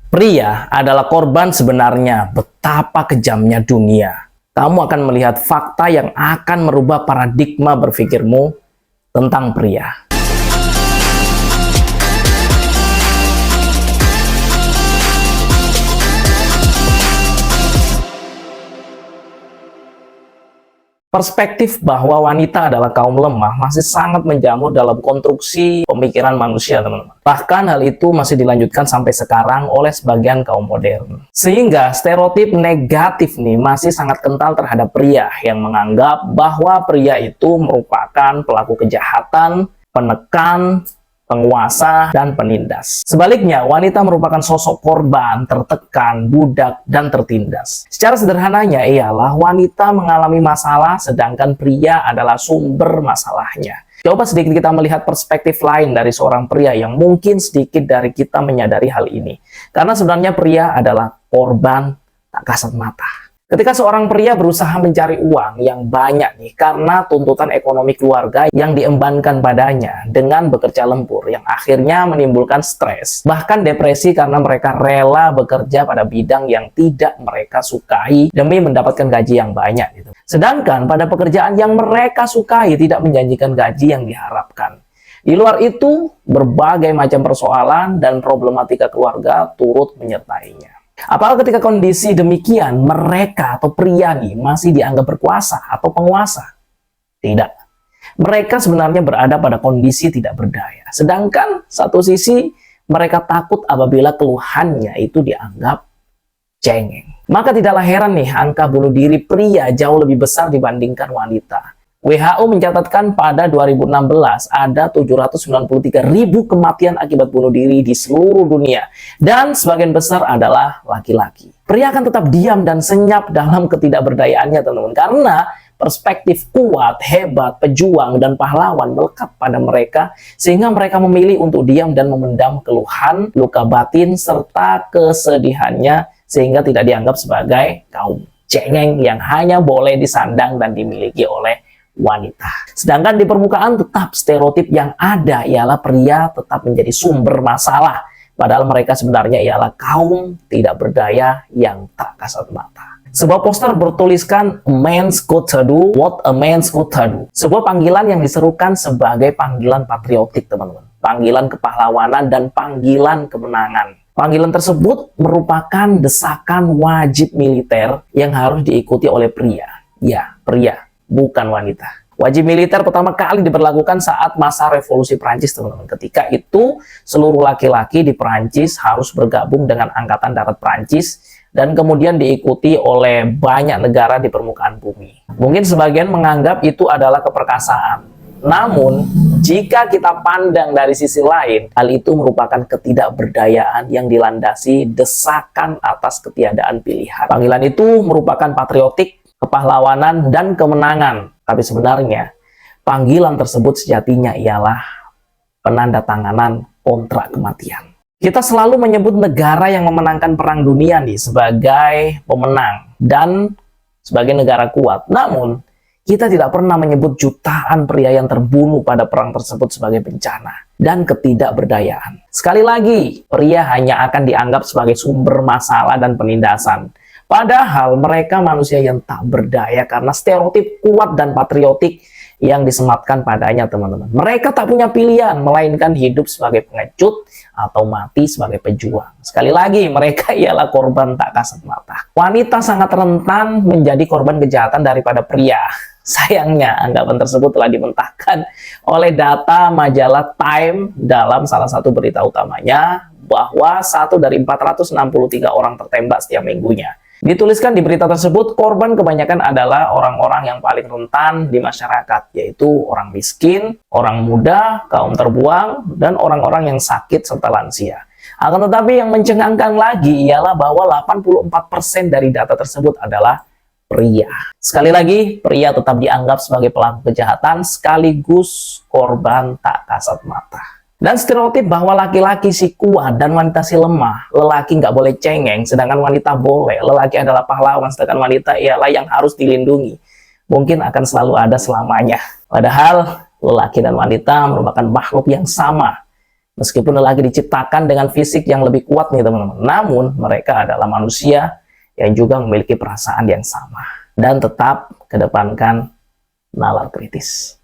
Pria adalah korban sebenarnya. Betapa kejamnya dunia. Kamu akan melihat fakta yang akan merubah paradigma berpikirmu tentang pria. Perspektif bahwa wanita adalah kaum lemah masih sangat menjamur dalam konstruksi pemikiran manusia, teman-teman. Bahkan hal itu masih dilanjutkan sampai sekarang oleh sebagian kaum modern. Sehingga stereotip negatif nih masih sangat kental terhadap pria yang menganggap bahwa pria itu merupakan pelaku kejahatan, penekan, penguasa, dan penindas. Sebaliknya, wanita merupakan sosok korban, tertekan, budak, dan tertindas. Secara sederhananya ialah wanita mengalami masalah, sedangkan pria adalah sumber masalahnya. Coba sedikit kita melihat perspektif lain dari seorang pria yang mungkin sedikit dari kita menyadari hal ini. Karena sebenarnya pria adalah korban tak kasat mata. Ketika seorang pria berusaha mencari uang yang banyak nih karena tuntutan ekonomi keluarga yang diembankan padanya dengan bekerja lembur yang akhirnya menimbulkan stres, bahkan depresi karena mereka rela bekerja pada bidang yang tidak mereka sukai demi mendapatkan gaji yang banyak gitu. Sedangkan pada pekerjaan yang mereka sukai tidak menjanjikan gaji yang diharapkan. Di luar itu, berbagai macam persoalan dan problematika keluarga turut menyertainya. Apakah ketika kondisi demikian, mereka atau pria nih masih dianggap berkuasa atau penguasa? Tidak. Mereka sebenarnya berada pada kondisi tidak berdaya. Sedangkan satu sisi, mereka takut apabila keluhannya itu dianggap cengeng. Maka tidaklah heran nih, angka bunuh diri pria jauh lebih besar dibandingkan wanita. WHO mencatatkan pada 2016 ada 793.000 kematian akibat bunuh diri di seluruh dunia. Dan sebagian besar adalah laki-laki. Pria akan tetap diam dan senyap dalam ketidakberdayaannya, teman-teman. Karena perspektif kuat, hebat, pejuang, dan pahlawan melekat pada mereka. Sehingga mereka memilih untuk diam dan memendam keluhan, luka batin, serta kesedihannya. Sehingga tidak dianggap sebagai kaum cengeng yang hanya boleh disandang dan dimiliki oleh wanita. Sedangkan di permukaan tetap stereotip yang ada ialah pria tetap menjadi sumber masalah. Padahal mereka sebenarnya ialah kaum tidak berdaya yang tak kasat mata. Sebuah poster bertuliskan "A man's got to do what a man's got to do". Sebuah panggilan yang diserukan sebagai panggilan patriotik, teman-teman. Panggilan kepahlawanan dan panggilan kemenangan. Panggilan tersebut merupakan desakan wajib militer yang harus diikuti oleh pria. Ya, pria. Bukan wanita. Wajib militer pertama kali diberlakukan saat masa revolusi Prancis, teman-teman. Ketika itu, seluruh laki-laki di Prancis harus bergabung dengan Angkatan Darat Prancis dan kemudian diikuti oleh banyak negara di permukaan bumi. Mungkin sebagian menganggap itu adalah keperkasaan. Namun, jika kita pandang dari sisi lain, hal itu merupakan ketidakberdayaan yang dilandasi desakan atas ketiadaan pilihan. Panggilan itu merupakan patriotik, kepahlawanan, dan kemenangan. Tapi sebenarnya, panggilan tersebut sejatinya ialah penandatanganan kontrak kematian. Kita selalu menyebut negara yang memenangkan perang dunia nih sebagai pemenang dan sebagai negara kuat. Namun, kita tidak pernah menyebut jutaan pria yang terbunuh pada perang tersebut sebagai bencana dan ketidakberdayaan. Sekali lagi, pria hanya akan dianggap sebagai sumber masalah dan penindasan. Padahal mereka manusia yang tak berdaya karena stereotip kuat dan patriotik yang disematkan padanya, teman-teman. Mereka tak punya pilihan, melainkan hidup sebagai pengecut atau mati sebagai pejuang. Sekali lagi, mereka ialah korban tak kasat mata. Wanita sangat rentan menjadi korban kejahatan daripada pria. Sayangnya, anggapan tersebut telah dimentahkan oleh data majalah Time dalam salah satu berita utamanya bahwa 1 dari 463 orang tertembak setiap minggunya. Dituliskan di berita tersebut, korban kebanyakan adalah orang-orang yang paling rentan di masyarakat, yaitu orang miskin, orang muda, kaum terbuang, dan orang-orang yang sakit serta lansia. Akan tetapi yang mencengangkan lagi ialah bahwa 84% dari data tersebut adalah pria. Sekali lagi, pria tetap dianggap sebagai pelaku kejahatan sekaligus korban tak kasat mata. Dan stereotip bahwa laki-laki si kuat dan wanita si lemah, lelaki nggak boleh cengeng, sedangkan wanita boleh, lelaki adalah pahlawan, sedangkan wanita ialah yang harus dilindungi, mungkin akan selalu ada selamanya. Padahal, lelaki dan wanita merupakan makhluk yang sama, Meskipun lelaki diciptakan dengan fisik yang lebih kuat nih teman-teman, namun mereka adalah manusia yang juga memiliki perasaan yang sama dan tetap kedepankan nalar kritis.